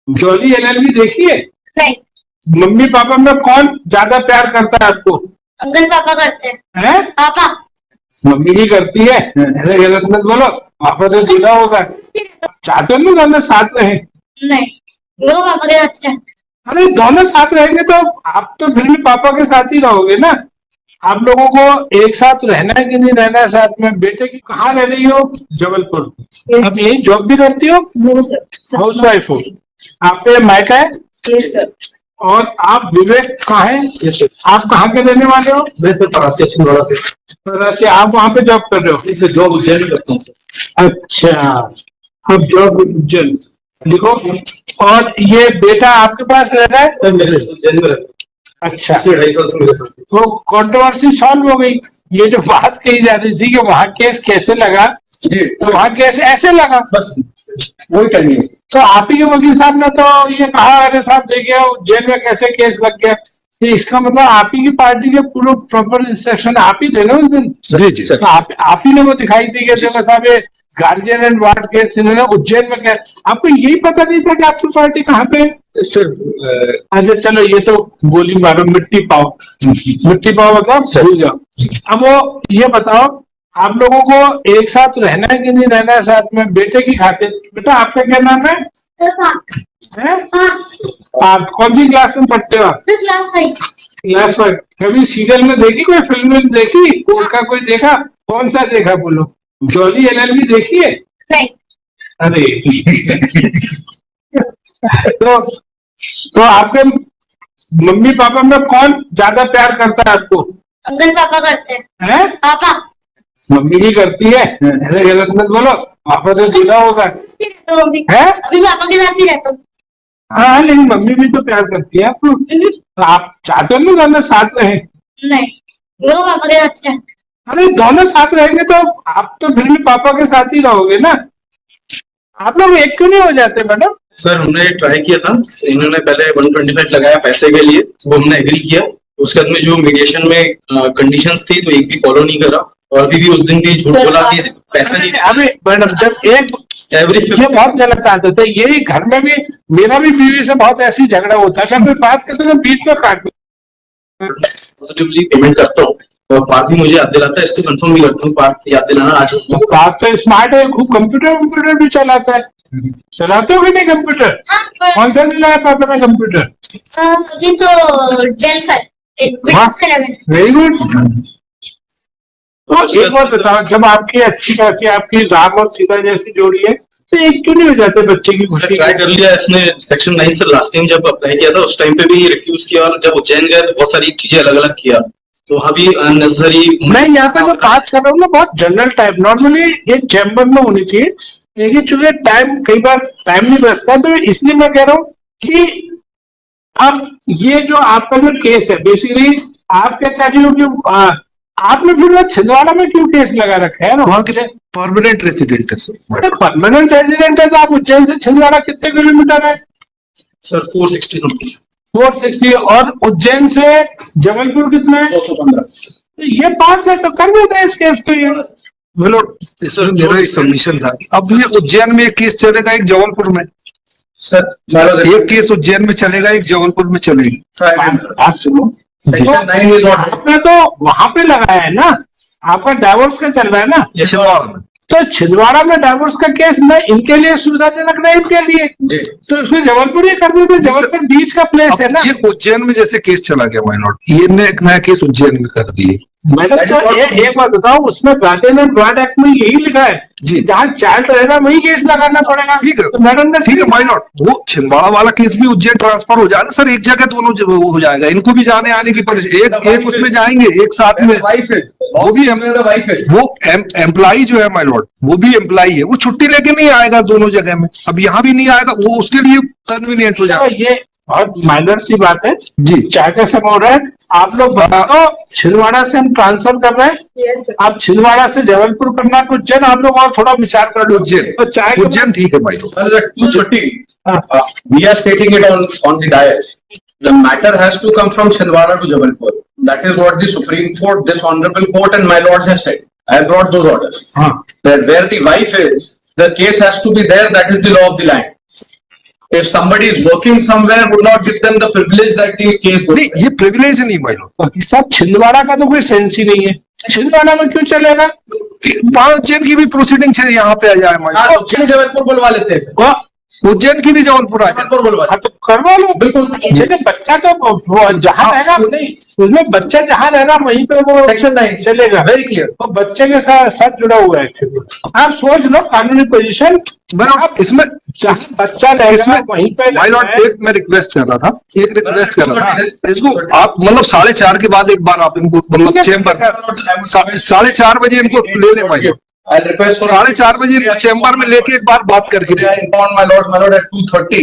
Jolly LLB देखिए। नहीं। Mummy papa में कौन ज्यादा प्यार करता है आपको? अंकल पापा करते हैं? पापा। मम्मी भी करती है, ऐसे गलत मत बोलो। पापा तो जुड़ा होगा, चाहते हो ना दोनों साथ रहे? नहीं, वो पापा के साथ हैं। अरे दोनों साथ रहेंगे तो आप तो फिर भी पापा के साथ ही रहोगे ना। आप लोगों को एक साथ रहना है कि नहीं रहना है साथ में? बेटे की कहाँ रह रही हो? जबलपुर। अब यही जॉब भी करती हो? हाउस वाइफ हो? आप पे मायका है? Yes sir. और आप विवेक कहाँ है? आप कहाँ के रहने वाले हो? मैं सर तरासी छिंदवाड़ा से। तरासी। आप वहाँ पे जॉब कर रहे हो? इसे जॉब उज्जैन में करता हूँ। अच्छा, अब जॉब उज्जैन लिखो। और ये बेटा आपके पास रह रहा है? सर मेरे उज्जैन में रहता हूँ। अच्छा, 2.5 साल से मेरे साथ। तो कंट्रोवर्सी सॉल्व हो गई। ये जो बात कही जा रही थी कि वहाँ केस कैसे लगा, जी, तो वहाँ केस ऐसे लगा, बस वही टाइम है। तो आप ही के वकील साहब ने तो ये कहा, अरे साहब देखिए जेल में कैसे केस लग गया। तो इसका मतलब आप ही की पार्टी के पूरे प्रॉपर इंस्ट्रक्शन आप ही थे ना उस दिन? जी जी तो आप ही ने वो दिखाई दी कि देखो साहब ये गार्जियन एंड वार्ड केस इन्होंने उज्जैन में क्या, आपको यही पता नहीं था कि आपकी पार्टी कहाँ पे है? सर। अच्छा चलो, ये तो गोली मारो मिट्टी पाओ। मिट्टी पाओ मतलब भूल जाओ। अब वो ये बताओ, आप लोगों को एक साथ रहना है कि नहीं रहना है साथ में, बेटे की खातिर? बेटा आपका क्या नाम है? आप कौन सी क्लास में पढ़ते हो आप? क्लास 5। कभी सीरियल में देखी, कोई फिल्म में देखी, उसका कोई देखा? कौन सा देखा बोलो? जॉली एलएलबी देखी है? नहीं। अरे तो आपके मम्मी पापा में कौन ज्यादा प्यार करता है आपको? अंकल पापा करते हैं? पापा। मम्मी भी करती है, ऐसे गलत मत बोलो। पापा तो जुड़ा होगा है? अभी पापा के साथ ही रहता हूँ। हाँ, लेकिन मम्मी भी तो प्यार करती है आपको। तो आप चाहते हो ना दोनों साथ रहे? नहीं, वो पापा के साथ हैं। अरे दोनों साथ रहेंगे तो आप तो फिर भी पापा के साथ ही रहोगे ना। आप लोग एक क्यों नहीं हो जाते मैडम? सर हमने ट्राई किया था, इन्होंने पहले 125 लगाया पैसे के लिए, वो हमने एग्री किया। उसके बाद में जो मीडिएशन में कंडीशंस थी तो एक भी फॉलो नहीं करा, और अभी भी उस दिन भी झूठ बोला कि पैसा नहीं। अभी मैडम जब एक एवरी ये बहुत गलत आदत है, यही घर में भी मेरा भी बीवी से बहुत ऐसी झगड़ा होता है, मैं बात करते तो बीच में काट पॉजिटिवली पेमेंट करता हूँ, और पार्थ भी मुझे याद दिलाता है, इसको कंफर्म भी करता हूँ, पार्थ याद दिलाना आज। बात तो स्मार्ट है, खूब कंप्यूटर भी चलाता है। चलाते हो कि नहीं कंप्यूटर? कौन सा मिला है पापा ने कंप्यूटर? अभी तो डेल का वेरी गुड। तो एक बात बताओ, जब आपकी अच्छी खासी आपकी राम और सीता जैसी जोड़ी है, तो एक क्यों नहीं हो जाते बच्चे की खुशी? ट्राई कर लिया इसने सेक्शन 9 से, लास्ट टाइम जब अप्लाई किया था उस टाइम पे भी रिफ्यूज किया, और जब उज्जैन गया तो बहुत सारी चीजें अलग अलग किया, तो वहाँ भी अननेसेसरी। मैं यहाँ पे जो बात कर रहा हूँ ना, बहुत जनरल टाइप, नॉर्मली एक चैम्बर में होनी चाहिए, लेकिन चूंकि टाइम कई बार टाइम नहीं बचता, तो इसलिए मैं कह रहा हूँ कि अब ये जो आपका जो केस है, बेसिकली आप क्या चाहते हो कि आपने फिर वो छिंदवाड़ा में क्यों केस लगा रखा है? वहाँ के परमानेंट रेसिडेंट है सर। परमानेंट रेजिडेंट है तो आप उज्जैन से छिंदवाड़ा कितने किलोमीटर है? Sir 460 something. 460। और उज्जैन से जबलपुर कितना है? 215। तो ये पास है तो कर देते हैं इस केस पे। बोलो, इसमें मेरा एक सबमिशन था, अब ये उज्जैन में एक केस चलेगा, एक जबलपुर में। सर एक केस उज्जैन में चलेगा, एक जबलपुर में चलेगा। बात सुनो, आपने तो वहां पे लगाया है ना, आपका डाइवोर्स का चल रहा है ना छिंदवाड़ा में। तो छिंदवाड़ा में डाइवोर्स का केस मैं इनके लिए सुविधाजनक नहीं, इनके लिए तो इसमें जबलपुर ही कर देते। जबलपुर बीच का प्लेस है ना। ये उज्जैन में जैसे केस चला गया माय लॉर्ड, ये ने एक नया केस उज्जैन में कर दिए। मैडम तो एक बात बताओ, उसमें गार्डियन एंड वार्ड एक्ट में यही लिखा है जी, जहाँ चाइल्ड रहेगा वही केस लगाना पड़ेगा। ठीक है, तो मैडम ने ठीक है माय लॉर्ड, वो छिंदवाड़ा वाला केस भी उज्जैन ट्रांसफर हो जाए ना सर, एक जगह दोनों हो जाएगा, इनको भी जाने आने की परेशानी, एक उसमें जाएंगे एक साथ में। वाइफ है वो भी वाइफ है, वो एम्प्लॉई जो है माय लॉर्ड, वो भी एम्प्लॉई है, वो छुट्टी लेके नहीं आएगा दोनों जगह में, अब यहाँ भी नहीं आएगा, वो उसके लिए कन्वीनियंट हो जाएगा। ये बहुत माइनर सी बात है जी, चाय का समय हो रहा है, आप लोग बताओ। छिंदवाड़ा से हम ट्रांसफर कर रहे हैं, आप छिंदवाड़ा से जबलपुर करना तो उज्जैन, आप लोग और थोड़ा विचार कर लो। उज्जैन तो चाय उज्जैन ठीक है भाई। we are stating it on the dais. The matter has to come from Chhindwara to Jabalpur. That is what the Supreme Court, this honorable court and my lords have said. I brought those orders. That where the wife is, the case has to be there. That is the law of the land. If somebody is working somewhere, would not give them the privilege that the case goes. नहीं, ये privilege नहीं भाई लोग। बाकी सब छिंदवाड़ा का तो कोई सेंस ही नहीं है, छिंदवाड़ा में क्यों चलेगा? 5 उज्जैन की भी प्रोसीडिंग है यहाँ पे आ जाए हाँ, तो चलिए जबलपुर बुलवा लेते हैं सर। उज्जैन की भी जबलपुर आ जाए। जबलपुर बुलवा हाँ तो करवा लो, बिल्कुल। जैसे बच्चा तो जहाँ रहेगा नहीं, उसमें बच्चा जहाँ रहेगा वहीं पे वो सेक्शन 9 चलेगा, वेरी क्लियर। वो बच्चे के साथ जुड़ा हुआ है। आप सोच लो कानूनी पोजीशन, आप इसमें जहाँ बच्चा रहेगा इसमें वहीं पे माय लॉर्ड एक मैं रिक्वेस्ट कर रहा था, एक रिक्वेस्ट कर रहा था, इसको आप मतलब 4:30 के बाद एक बार आप इनको मतलब चेम्बर 4:30 बजे इनको ले लें भाई, I'll request for 4:30 बजे इनको चेम्बर में लेके एक बार बात करके inform my lord at 2:30